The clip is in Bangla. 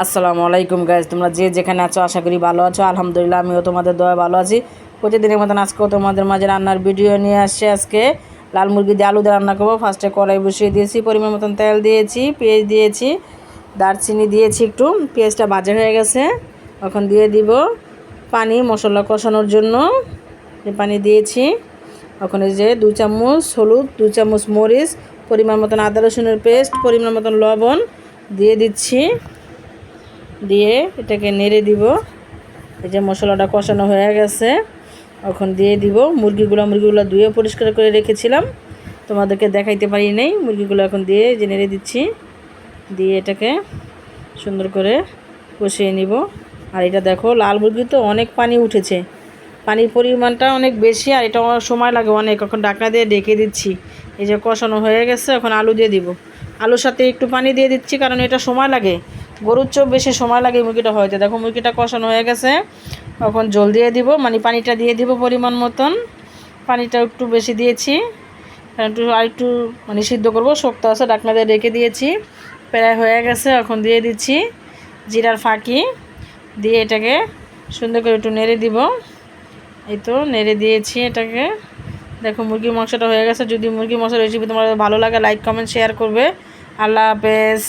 আসসালামু আলাইকুম গাইজ, তোমরা যে যেখানে আছো আশা করি ভালো আছো। আলহামদুলিল্লাহ আমিও তোমাদের দোয়া ভালো আছি। প্রতিদিনের মতন আজকেও তোমাদের মাঝে রান্নার ভিডিও নিয়ে আসছে। আজকে লাল মুরগি দিয়ে আলু দিয়ে রান্না করবো। ফার্স্টে কড়াই বসিয়ে দিয়েছি, পরিমাণ মতন তেল দিয়েছি, পেঁয়াজ দিয়েছি, দারচিনি দিয়েছি, একটু পেঁয়াজটা ভাজা হয়ে গেছে। এখন দিয়ে দিব পানি মশলা কষানোর জন্য। পানি দিয়েছি। এখন এই যে 2 চামচ হলুদ, 2 চামচ মরিচ, পরিমাণ মতন আদা রসুনের পেস্ট, পরিমাণ মতন লবণ দিয়ে দিচ্ছি। দিয়ে এটাকে নেড়ে দিব। এই যে মশলাটা কষানো হয়ে গেছে, এখন দিয়ে দিব মুরগিগুলো ধুয়ে পরিষ্কার করে রেখেছিলাম, তোমাদেরকে দেখাইতে পারি নাই। মুরগিগুলো এখন দিয়ে যে নেড়ে দিচ্ছি, দিয়ে এটাকে সুন্দর করে কষিয়ে নিব। আর এটা দেখো লাল মুরগি তো অনেক পানি উঠেছে, পানির পরিমাণটা অনেক বেশি, আর এটা সময় লাগে অনেক। এখন ঢাকনা দিয়ে ঢেকে দিচ্ছি। এই যে কষানো হয়ে গেছে, এখন আলু দিয়ে দিব। আলুর সাথে একটু পানি দিয়ে দিচ্ছি, কারণ এটা সময় লাগে, গরুর চেয়েও বেশি সময় লাগে মুরগিটা হয়তো। দেখো মুরগিটা কষানো হয়ে গেছে, এখন জল দিয়ে দিব, মানে পানিটা দিয়ে দিব পরিমাণ মতন। পানিটা একটু বেশি দিয়েছি, একটু মানে সিদ্ধ করবো, শক্ত আছে। ঢাকনা দিয়ে রেখে দিয়েছি, প্রায় হয়ে গেছে। এখন দিয়ে দিচ্ছি জিরার ফাঁকি, দিয়ে এটাকে সুন্দর করে একটু নেড়ে দিব। এই তো নেড়ে দিয়েছি এটাকে। দেখো মুরগির মাংসটা হয়ে গেছে। যদি মুরগির মাংসের রেসিপি তোমার ভালো লাগে, লাইক কমেন্ট শেয়ার করবে। আল্লাহ হাফেজ।